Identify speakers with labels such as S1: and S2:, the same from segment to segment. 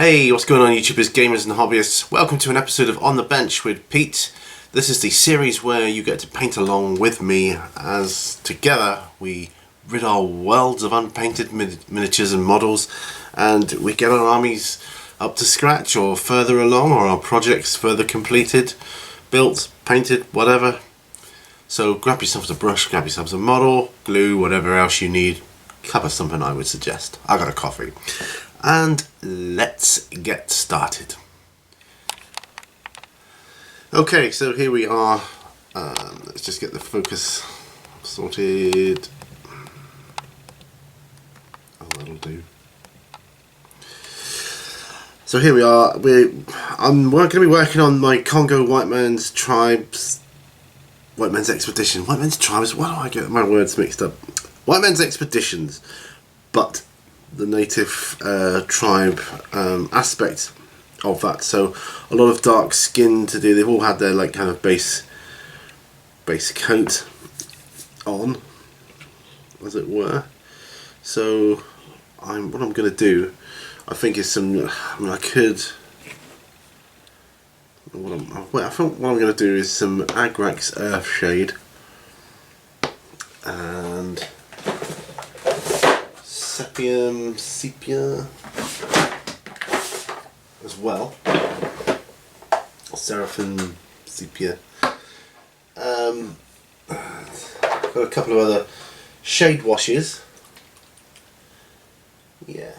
S1: Hey, what's going on YouTubers, gamers and hobbyists? Welcome to an episode of On the Bench with Pete. This is the series where you get to paint along with me as together we rid our worlds of unpainted miniatures and models, and we get our armies up to scratch or further along, or our projects further completed, built, painted, whatever. So grab yourself a brush, grab yourself a model, glue, whatever else you need. Cup of something I would suggest. I got a coffee. And let's get started. Okay, so here we are. Let's just get the focus sorted. Oh, that'll do. So here we are. I'm going to be working on my Congo White Man's Expedition. White Man's Tribes. Why do I get my words mixed up? White Man's Expeditions, but the native tribe aspect of that. So a lot of dark skin to do. They've all had their kind of base coat on, as it were. So what I'm going to do, I think, is some. I think what I'm going to do is some Agrax Earthshade and sepia as well, Seraphim sepia. Got a couple of other shade washes. Yeah.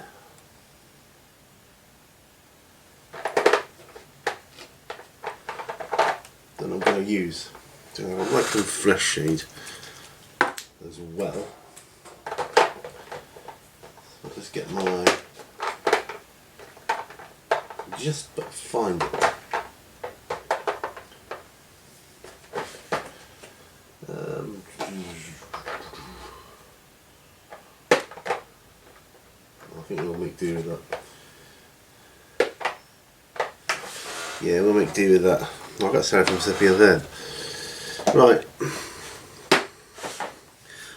S1: That I'm going to use. So I like some fresh shade as well. I'll just get my just but find it. I think we'll make do with that. Yeah, we'll make do with that. I've got Seraphim sepia there. Right.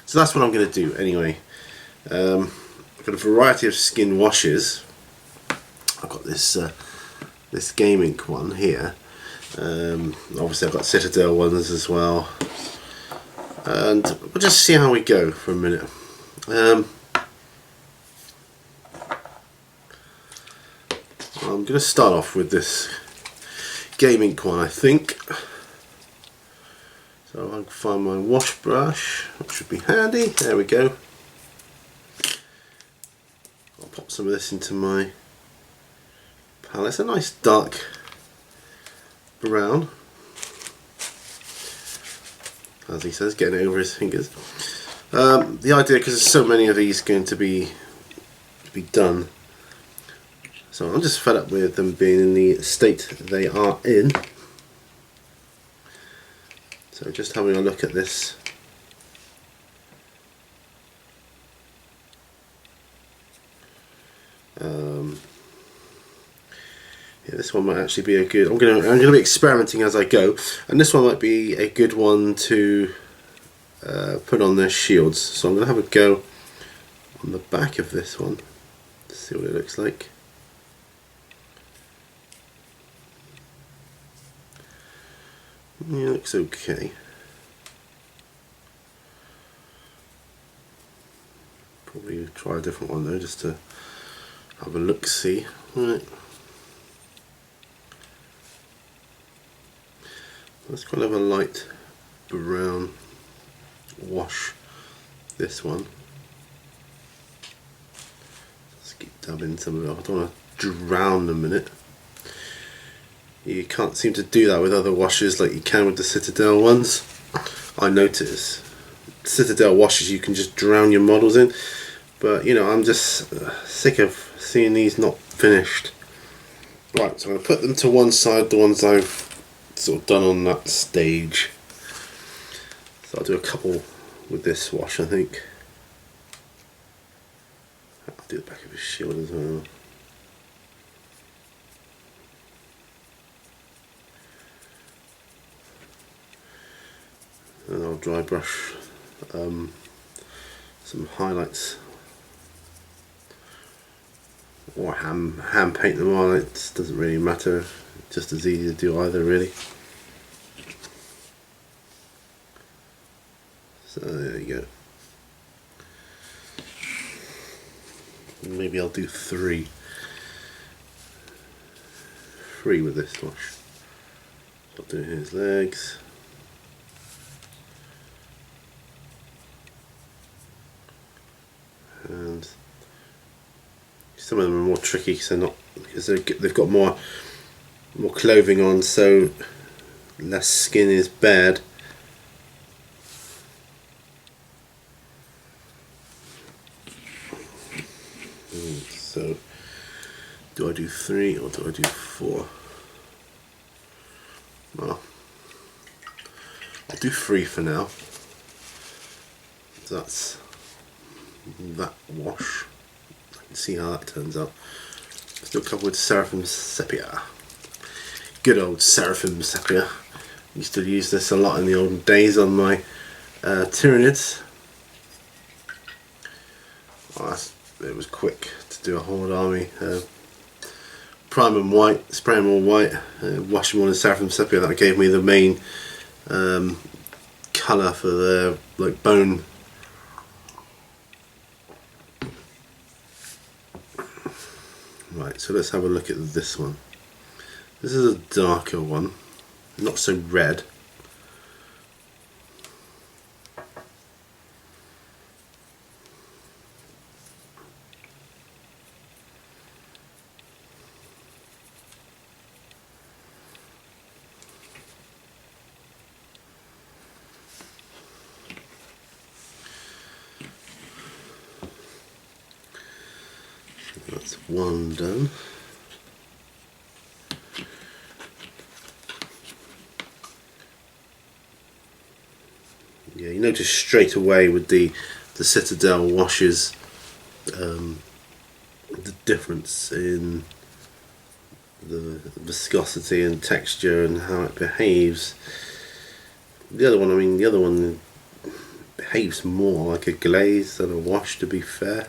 S1: So that's what I'm going to do anyway. I've got a variety of skin washes. I've got this this Game Ink one here. Obviously I've got Citadel ones as well. And we'll just see how we go for a minute. I'm going to start off with this Game Ink one, I think. So I can find my wash brush, which should be handy. There we go. I'll pop some of this into my palette. It's a nice dark brown, as he says, getting it over his fingers. The idea, because there's so many of these going to be done, so I'm just fed up with them being in the state they are in. So just having a look at this. Yeah, this one might actually be a good. I'm gonna be experimenting as I go, and this one might be a good one to put on their shields. So I'm gonna have a go on the back of this one to see what it looks like. Yeah, it looks okay. Probably try a different one though, just to have a look-see. Right. That's kind of a light brown wash, this one. Let's keep dabbing some of it. I don't want to drown them in it. You can't seem to do that with other washes like you can with the Citadel ones. I notice Citadel washes you can just drown your models in, but you know, I'm just sick of seeing these not finished. Right, so I'm going to put them to one side, the ones I've sort of done on that stage. So I'll do a couple with this wash, I think. I'll do the back of his shield as well. And I'll dry brush some highlights or hand paint them on. It doesn't really matter, just as easy to do either really. So there you go. Maybe I'll do three with this wash. I'll do his legs. And some of them are more tricky because they've got more clothing on, so less skin is bared. So do I do 3 or do I do 4? Well, I'll do 3 for now. So that's that wash. I can see how that turns out. Still covered with Seraphim Sepia. Good old Seraphim Sepia. Used to use this a lot in the olden days on my Tyranids. It was quick to do a Horde army. Prime them white, spray them all white, wash them all in Seraphim Sepia. That gave me the main colour for their bone. Right, so let's have a look at this one. This is a darker one, not so red. That's one done. Yeah, you notice straight away with the Citadel washes the difference in the viscosity and texture and how it behaves. The other one behaves more like a glaze than a wash, to be fair.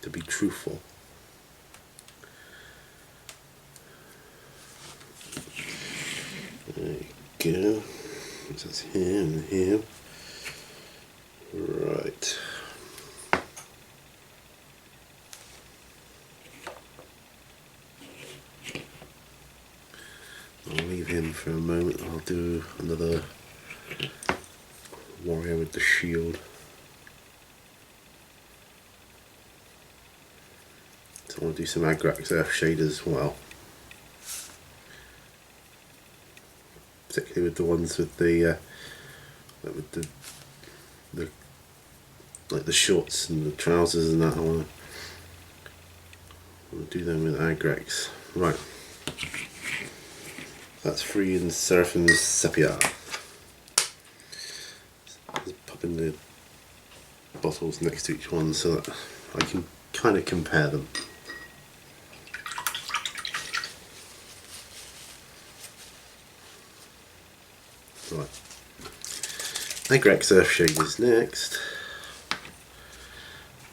S1: To be truthful. There you go. That's here and here. Right. I'll leave him for a moment. I'll do another warrior with the shield. So I want to do some Agrax Earth Shade as well, particularly with the ones with the like the shorts and the trousers and that. I want to do them with Agrax. Right, that's 3 in Seraphim Sepia. Just pop in the bottles next to each one so that I can kind of compare them. Right, Agrax Earthshade is next.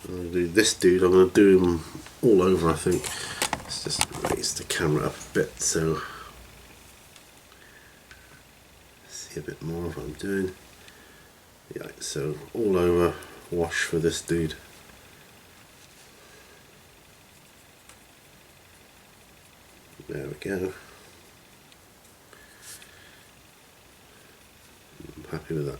S1: I'm going to do this dude. I'm going to do him all over, I think. Let's just raise the camera up a bit so see a bit more of what I'm doing. Yeah, so all over wash for this dude. There we go. I'm happy with that.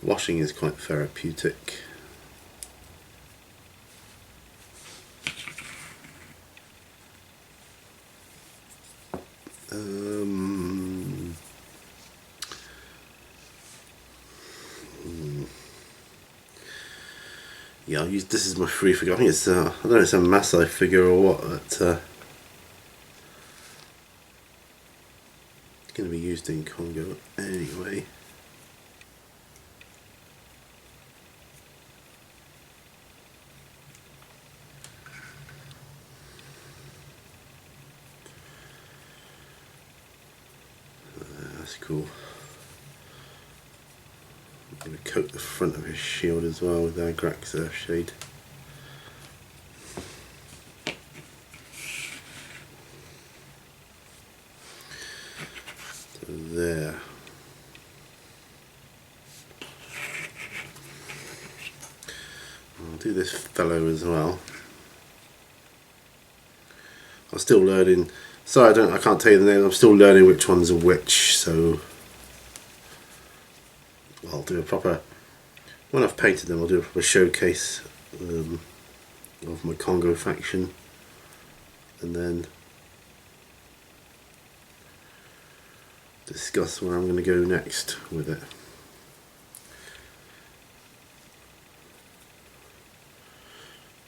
S1: Washing is quite therapeutic. Yeah, I'll use this is my free figure. I think it's I don't know, it's a Maasai figure or what. But it's going to be used in Congo anyway. That's cool. I'm going to coat the front of his shield as well with Agrax Earthshade. So there. I'll do this fellow as well. I'm still learning. Sorry, I can't tell you the name. I'm still learning which ones are which. So I'll do a proper. When I've painted them, I'll do a proper showcase of my Congo faction, and then discuss where I'm going to go next with it.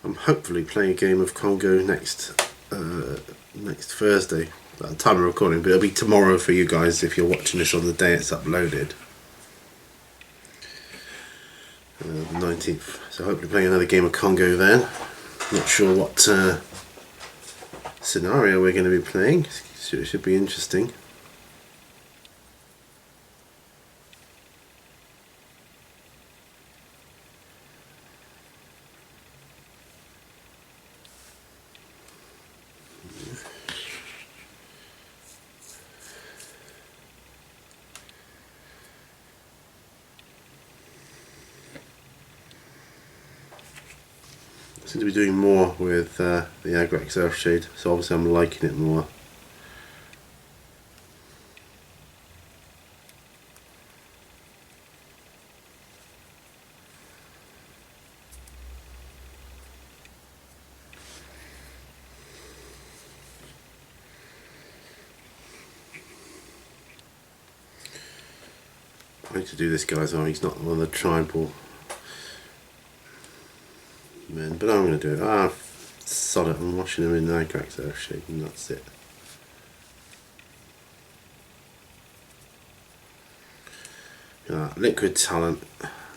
S1: I'm hopefully playing a game of Congo next Thursday at the time of recording, but it'll be tomorrow for you guys if you're watching this on the day it's uploaded, the 19th. So hopefully playing another game of Congo then. Not sure what scenario we're going to be playing, so it should be interesting. I seem to be doing more with the Agrax Earthshade, so obviously I'm liking it more. I need to do this guy as well. He's not one of the tribal men, but I'm going to do it. Sod it, I'm washing him in Agrax Earthshade and that's it. Liquid talent.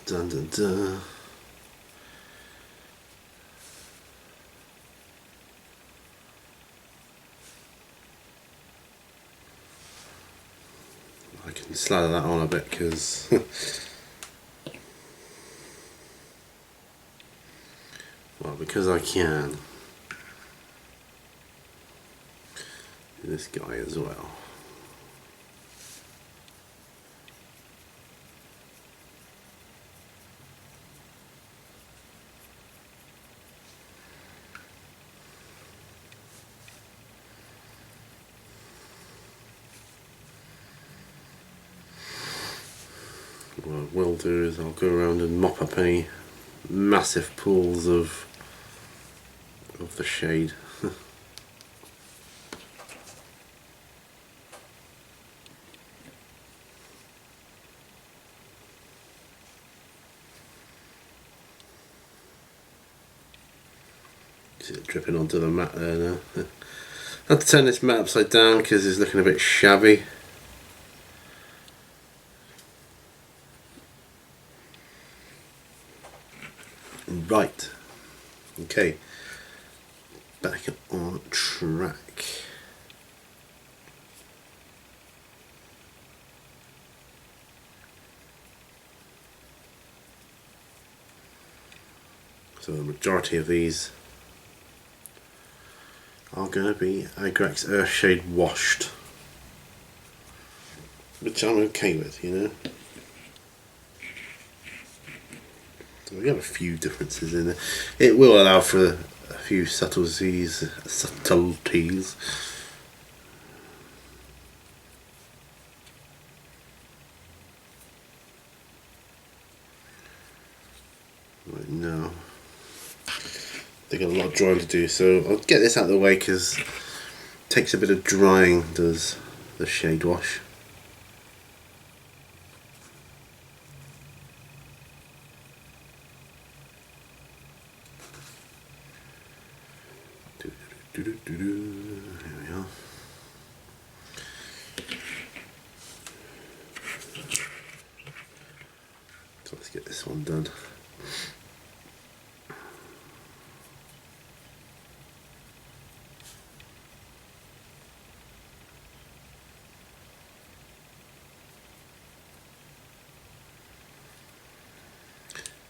S1: Dun dun dun. I can slather that on a bit because well, because I can. Do this guy as well. What I will do is I'll go around and mop up any massive pools of the shade. See it dripping onto the mat there now. I had to turn this mat upside down because it's looking a bit shabby. Right, okay, back on track. So the majority of these are going to be Agrax Earthshade washed, which I'm okay with, you know. We have a few differences in it. It will allow for a few subtleties. Right now, they've got a lot of drying to do, so I'll get this out of the way because it takes a bit of drying, does the shade wash. Here we are. So let's get this one done.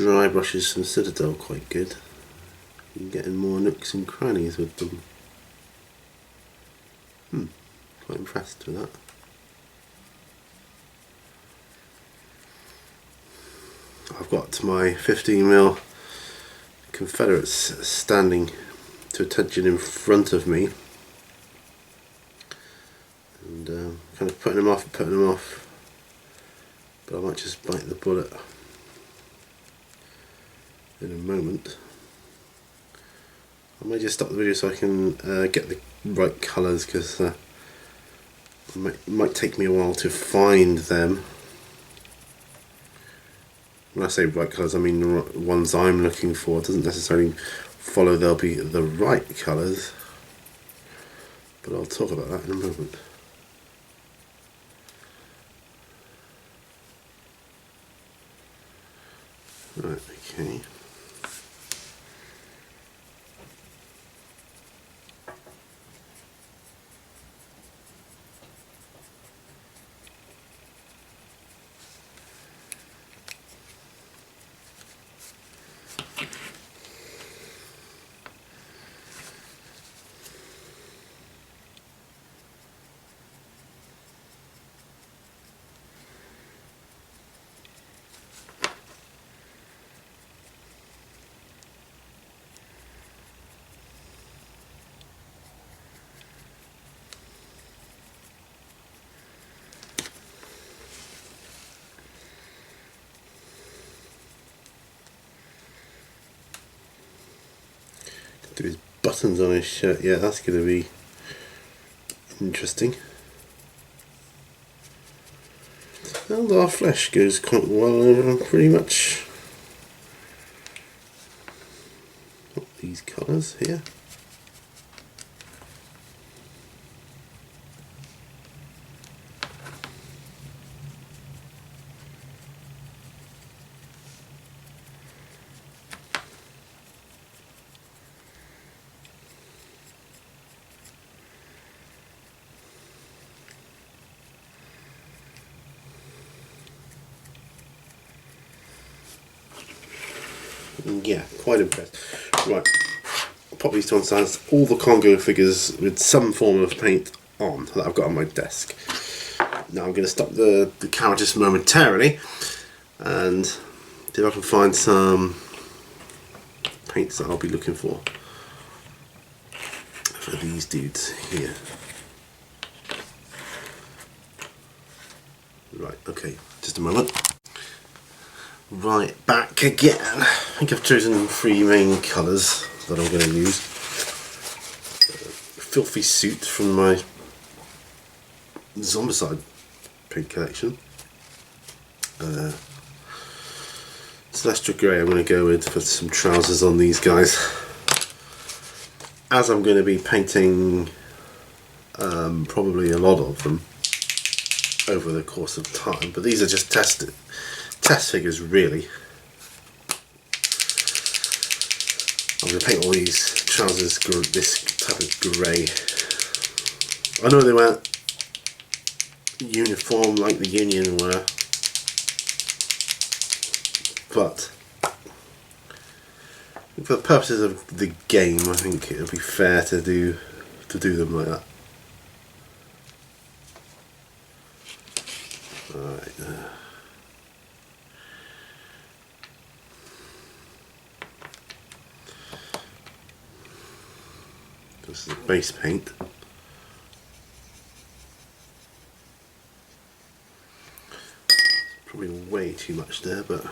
S1: dry brushes from Citadel quite good. You can get in more nooks and crannies with them. Quite impressed with that. I've got my 15mm Confederates standing to attention in front of me, and kind of putting them off, but I might just bite the bullet in a moment. I may just stop the video so I can get the right colours, because it might take me a while to find them. When I say right colours, I mean the ones I'm looking for. It doesn't necessarily follow they'll be the right colours, but I'll talk about that in a moment. Right, okay. Do his buttons on his shirt. Yeah, that's going to be interesting. And our flesh goes quite well over pretty much these colours here. Yeah, quite impressed. Right, I'll pop these to one side. All the Congo figures with some form of paint on that I've got on my desk. Now I'm going to stop the camera just momentarily and see if I can find some paints that I'll be looking for these dudes here. Right, okay, just a moment. Right, back again. I think I've chosen 3 main colours that I'm going to use. Filthy Suit from my Zombicide paint collection. Celestial Grey I'm going to go with for some trousers on these guys. As I'm going to be painting probably a lot of them over the course of time, but these are just test figures really. I'm going to paint all these trousers this type of grey. I know they weren't uniform like the Union were, but for the purposes of the game I think it would be fair to do them like that. Alright. This is base paint. Probably way too much there, but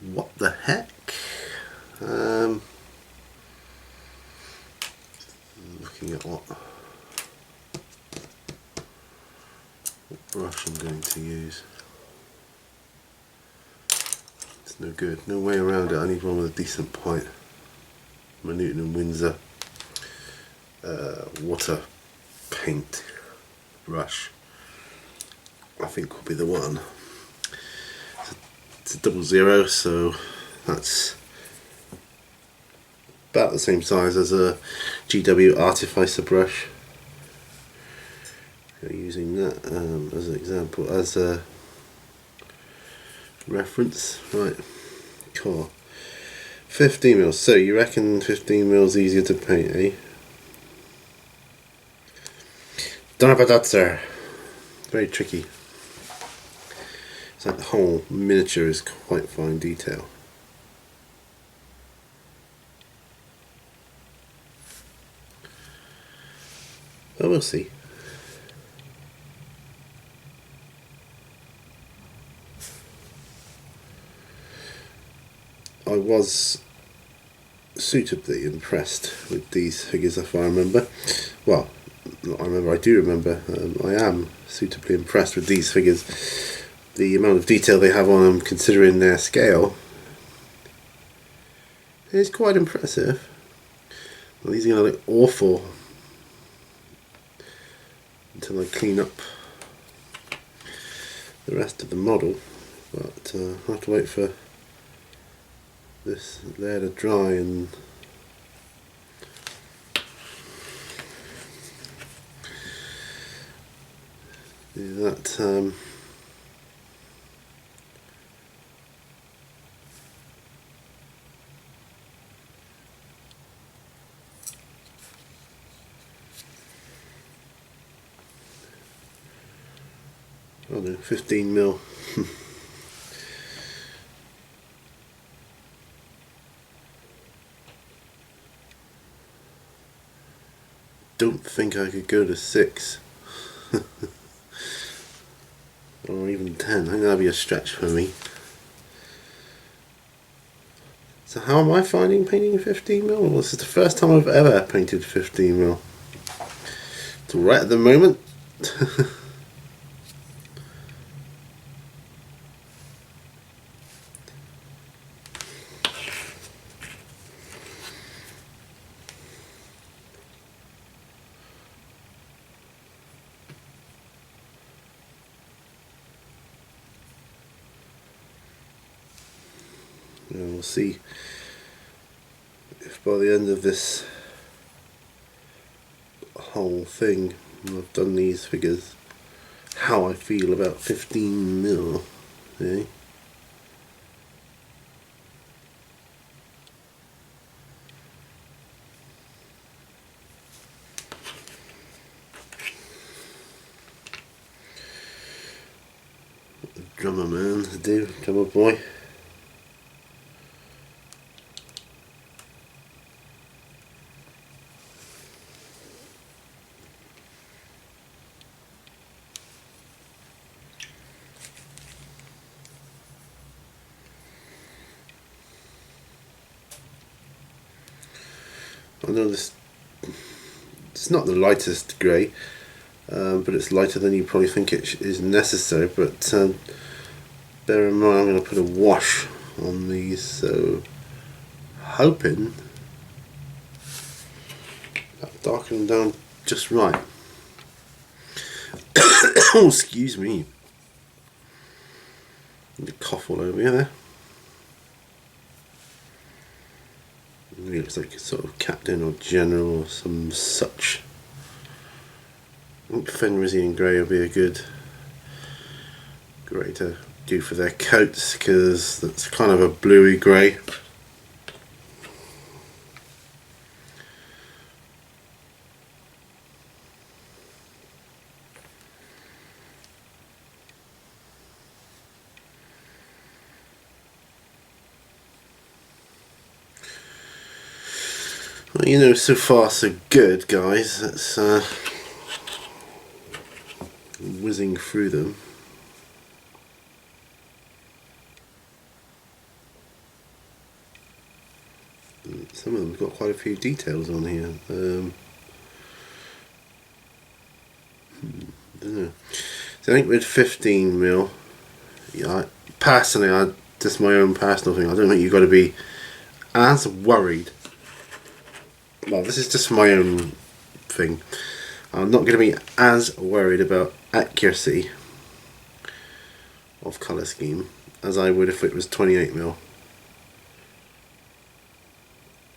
S1: what the heck? Looking at what brush I'm going to use. It's no good, no way around it. I need one with a decent point. My Newton & Windsor water paint brush I think will be the one. It's a 00, so that's about the same size as a GW Artificer brush. Using that as an example, as a reference. Right, cool. 15 mils. So you reckon 15 mils easier to paint, eh? Don't know about that, sir. Very tricky. It's like the whole miniature is quite fine detail. But we'll see. I was suitably impressed with these figures, if I remember. Well, not I remember, I do remember. I am suitably impressed with these figures. The amount of detail they have on them, considering their scale, is quite impressive. Well, these are going to look awful until I clean up the rest of the model, but I'll have to wait for this layer to dry and do that. I don't know, 15 mil. Don't think I could go to 6 or even 10. I think that'd be a stretch for me. So how am I finding painting 15 mil? Well, this is the first time I've ever painted 15 mil. It's right at the moment. And we'll see if by the end of this whole thing, when I've done these figures, how I feel about 15 mil. Eh? What the drummer man to do, drummer boy. I know this, it's not the lightest grey, but it's lighter than you probably think it is necessary, but bear in mind I'm going to put a wash on these, so hoping that darken them down just right. Oh, excuse me. The cough all over you there. He looks like a sort of captain or general or some such. I think Fenrisian grey will be a good grey to do for their coats, because that's kind of a bluey grey. Well, you know, so far so good, guys. That's whizzing through them. Some of them have got quite a few details on here. I don't know. So I think with 15 mil, yeah, personally, just my own personal thing, I don't think you've got to be as worried. Well, this is just my own thing. I'm not going to be as worried about accuracy of colour scheme as I would if it was 28 mil.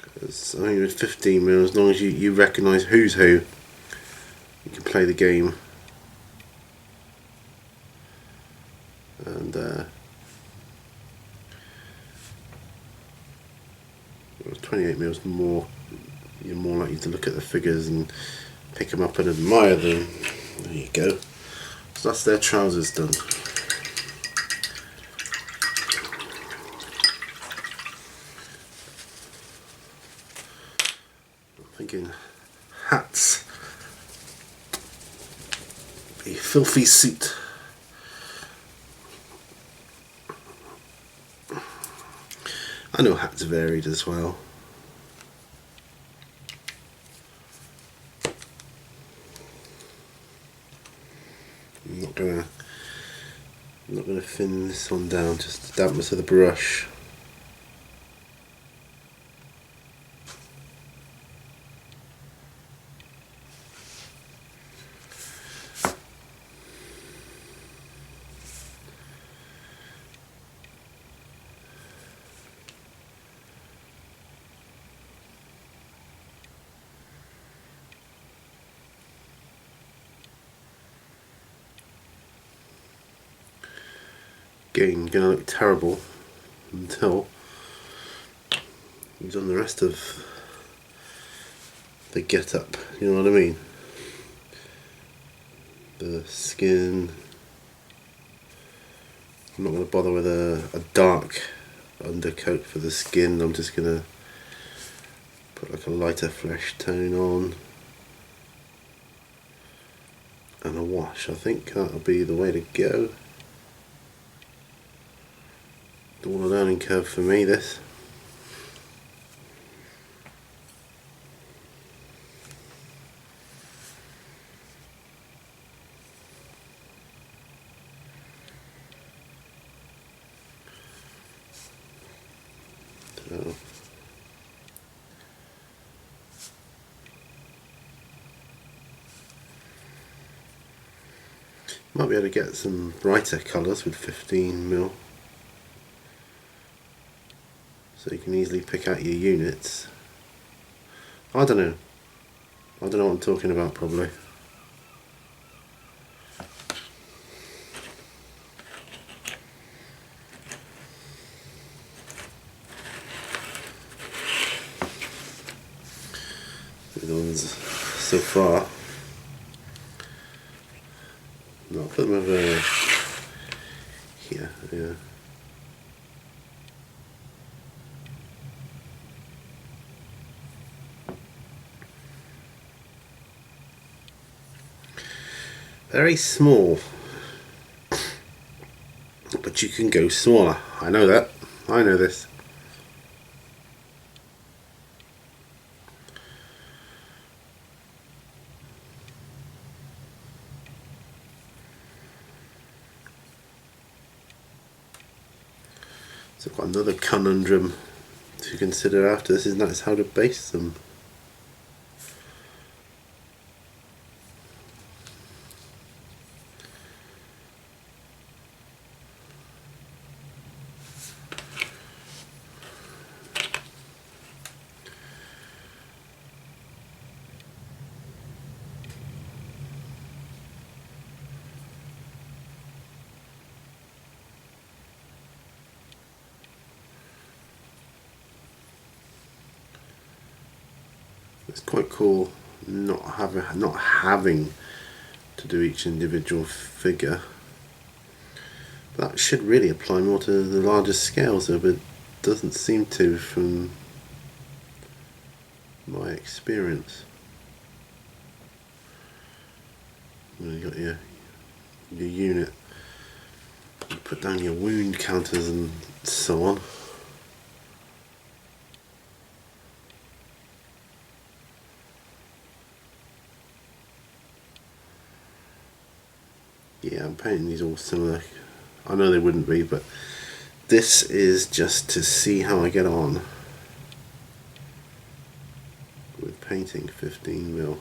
S1: Because I think with 15 mil, as long as you recognise who's who, you can play the game. And 28mm is more, you're more likely to look at the figures and pick them up and admire them. There you go. So that's their trousers done. I'm thinking hats. A filthy suit. I know hats varied as well. I'm not gonna thin this one down, just the dampness of the brush. Again, gonna look terrible until he's on the rest of the get up, you know what I mean? The skin. I'm not going to bother with a dark undercoat for the skin. I'm just going to put like a lighter flesh tone on and a wash. I think that'll be the way to go. All a learning curve for me, this. So might be able to get some brighter colours with 15mm. So you can easily pick out your units. I don't know what I'm talking about probably. The ones so far. No, I'll put them over here, yeah. Very small, but you can go smaller. I know that. I know this. So I've got another conundrum to consider after this, and that's how to base them. It's quite cool not having to do each individual figure. That should really apply more to the larger scales though, but it doesn't seem to from my experience. You got your unit, you put down your wound counters and so on. Yeah, I'm painting these all similar. I know they wouldn't be, but this is just to see how I get on with painting 15mm.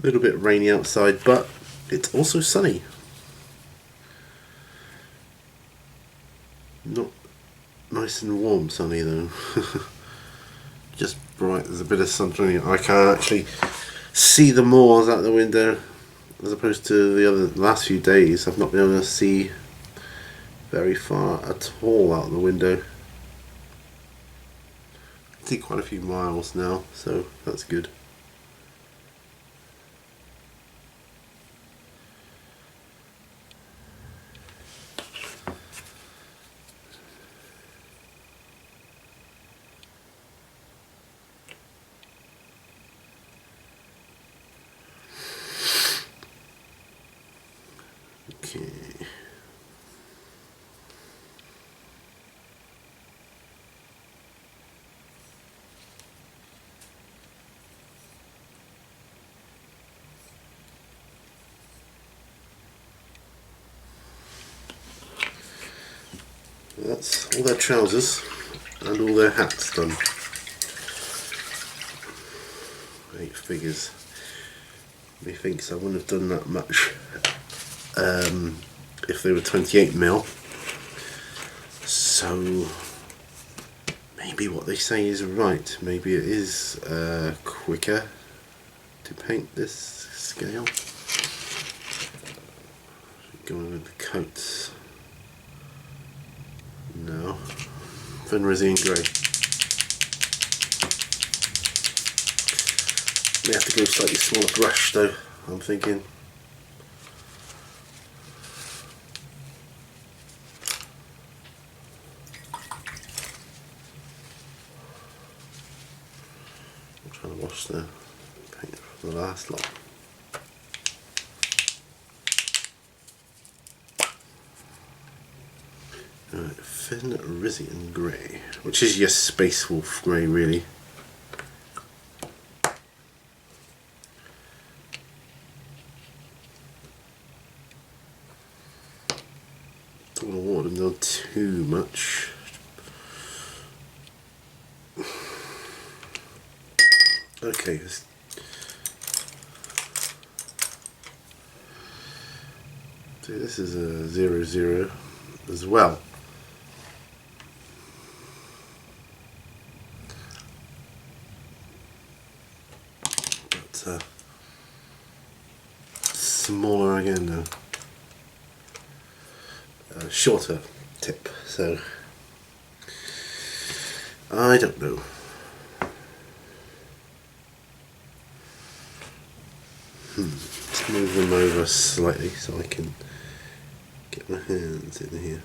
S1: A little bit rainy outside, but it's also sunny. Not nice and warm sunny though. Just bright, there's a bit of sunshine. I can't actually see the moors out the window. as opposed to the last few days. I've not been able to see very far at all out the window. I can see quite a few miles now, so that's good. Okay. That's all their trousers and all their hats done. 8 figures. Methinks I wouldn't have done that much if they were 28mm. So maybe what they say is right. Maybe it is quicker to paint this scale. Going with the coats. No. Fenrisian grey. May have to go slightly smaller brush though, I'm thinking. I'm trying to wash the paint from the last lot. Right, Fenrisian grey, which is your Space Wolf grey really. Don't want to water them down too much. Okay, so this is a 00 as well. But smaller again now. Shorter tip, so I don't know. Let's move them over slightly so I can get my hands in here.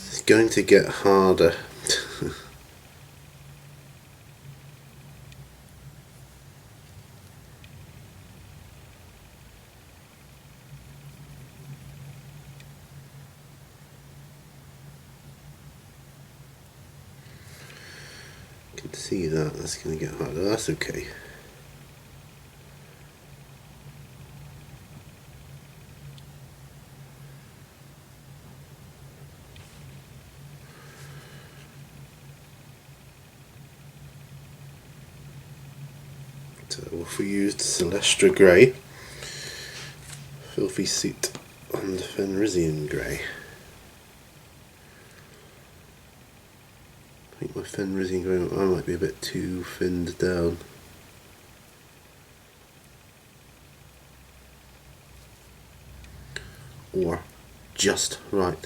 S1: It's going to get harder. You can see that, that's going to get harder. That's okay. So if we used Celestra Grey, Filthy Suit and Fenrisian Grey. I think my Fenrisian Grey, I might be a bit too thinned down. Or just right.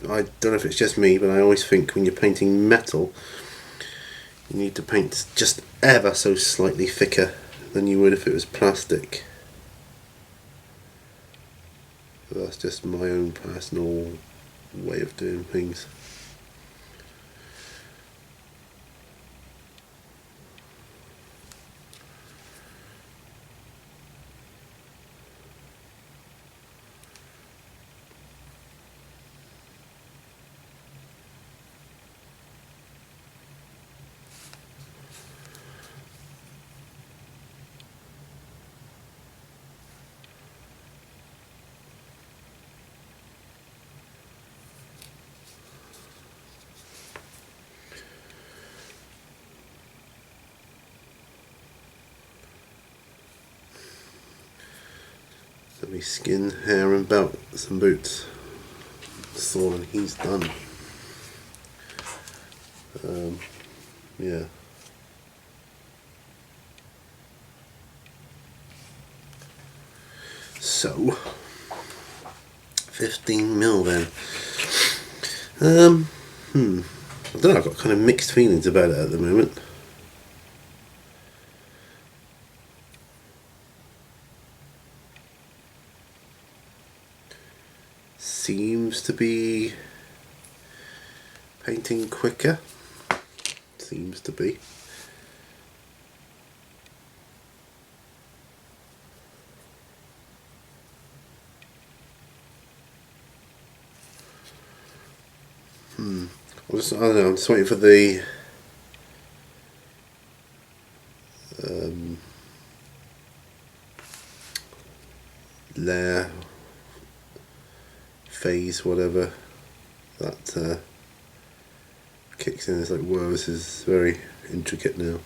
S1: I don't know if it's just me, but I always think when you're painting metal, you need to paint just ever so slightly thicker than you would if it was plastic. But that's just my own personal way of doing things. Heavy skin, hair and belt, some boots. Sword, and he's done. Yeah. So 15 mil then. I don't know, I've got kind of mixed feelings about it at the moment. Seems to be painting quicker. Seems to be. I don't know, I'm just waiting for the layer phase, whatever that kicks in. It's like, whoa, this is very intricate now.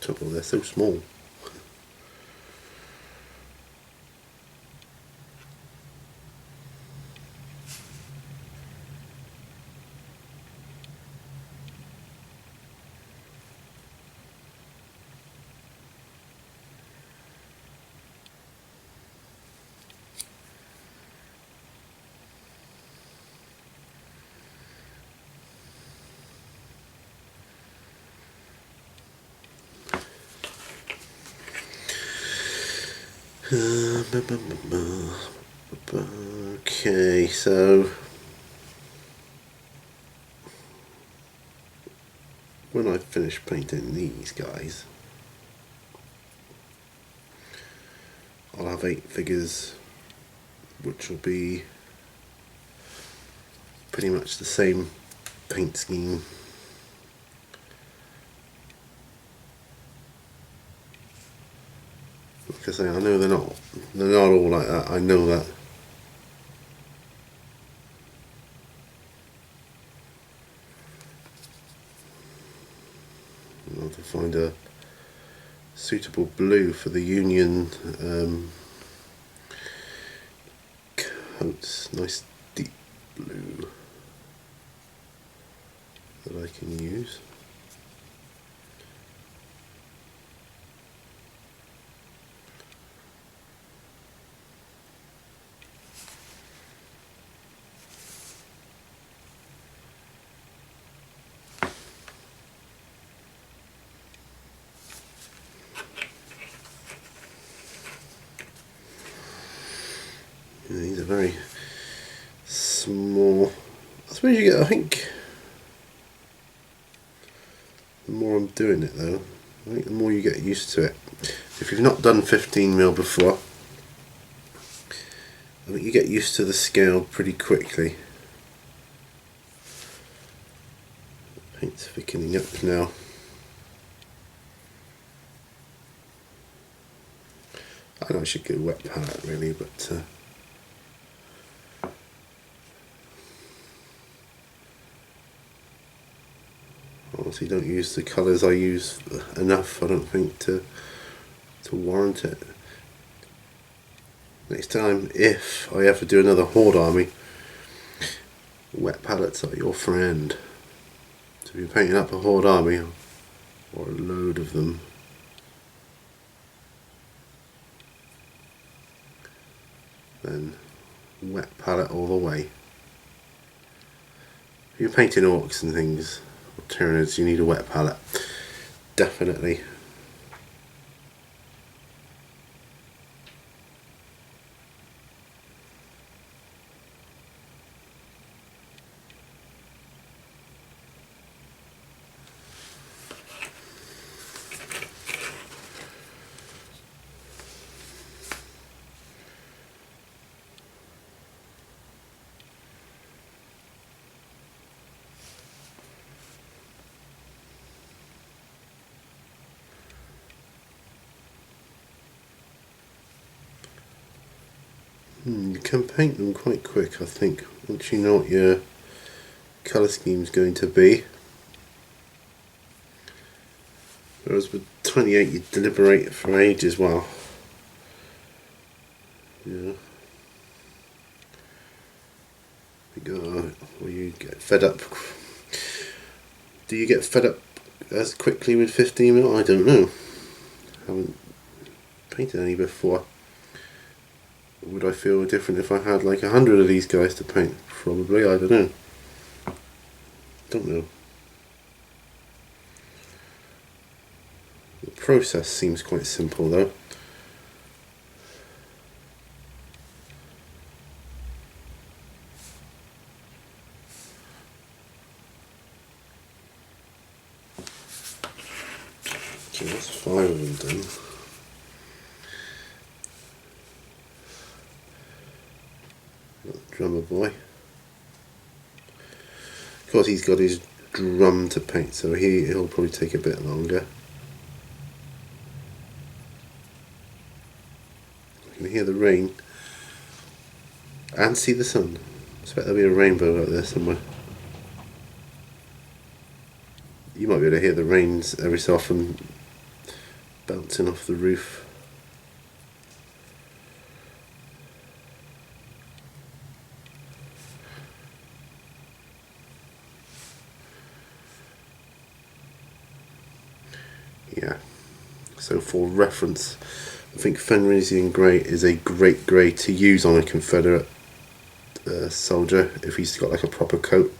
S1: Trouble, they're so small. Okay, so when I finish painting these guys, I'll have 8 figures, which will be pretty much the same paint scheme. Because I know they're not all like that. I know that. I'll have to find a suitable blue for the Union coats. Nice deep blue that I can use. These are very small. I suppose you get, I think, the more I'm doing it though, I think the more you get used to it. If you've not done 15mm before, I think you get used to the scale pretty quickly. Paint's thickening up now. I know I should get a wet palette really, but honestly don't use the colours I use enough, I don't think, to warrant it. Next time, if I ever do another Horde army, wet palettes are your friend. So if you're painting up a Horde army, or a load of them, then wet palette all the way. If you're painting orcs and things, or Tyranids, you need a wet palette. Definitely. You can paint them quite quick, I think, once you know what your colour scheme is going to be. Whereas with 28 you deliberate for ages. Well, yeah. Or you get fed up. Do you get fed up as quickly with 15mm? I don't know. I haven't painted any before. Would I feel different if I had like 100 of these guys to paint? Probably, I don't know. Don't know. The process seems quite simple though. So that's 5 of them done. Drummer boy. Of course he's got his drum to paint, so he'll probably take a bit longer. I can hear the rain and see the sun. I expect there'll be a rainbow out there somewhere. You might be able to hear the rains every so often bouncing off the roof. Yeah, so for reference, I think Fenrisian grey is a great grey to use on a Confederate soldier if he's got like a proper coat.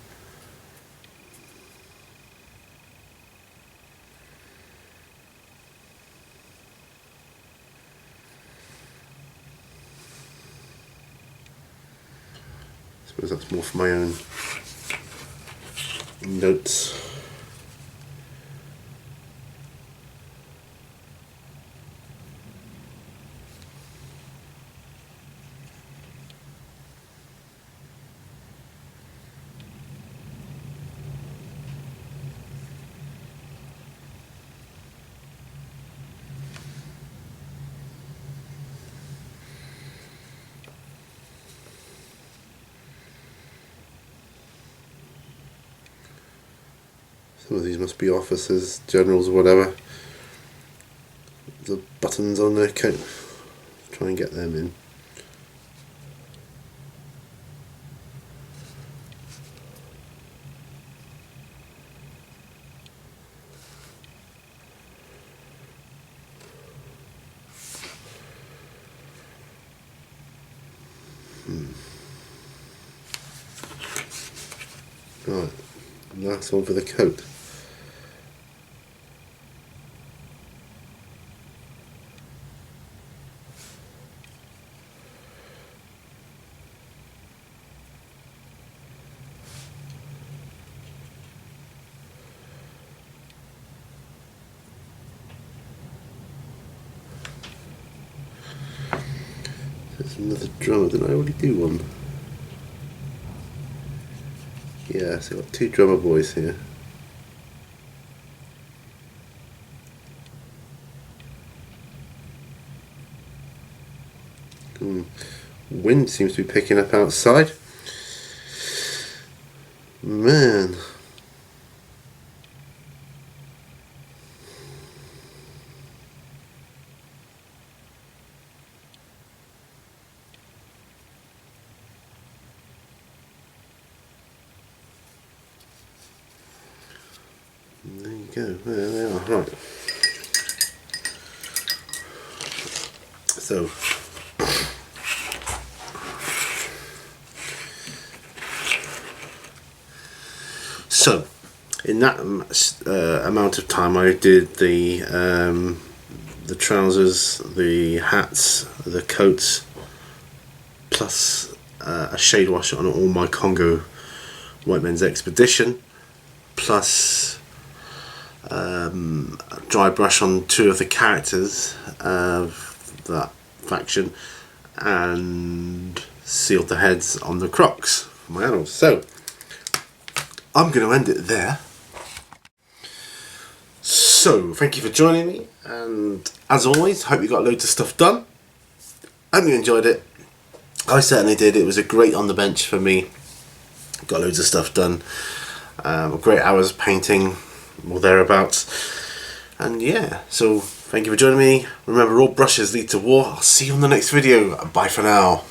S1: I suppose that's more for my own notes. Some of these must be officers, generals, or whatever. The buttons on their coat. Try and get them in. Right, last one for the coat. There's another drummer. Didn't I already do one? Yeah, so I've got 2 drummer boys here. Wind seems to be picking up outside. Man. There you go, there they are, right. So, in that amount of time I did the trousers, the hats, the coats, plus a shade wash on all my Congo White Men's Expedition, plus dry brush on 2 of the characters of that faction, and sealed the heads on the Crocs for my animals. So I'm going to end it there. So thank you for joining me, and as always, hope you got loads of stuff done. Hope you enjoyed it. I certainly did. It was a great on the bench for me. Got loads of stuff done. Great hours painting, or thereabouts. And yeah, so thank you for joining me. Remember, all brushes lead to war. I'll see you on the next video. Bye for now.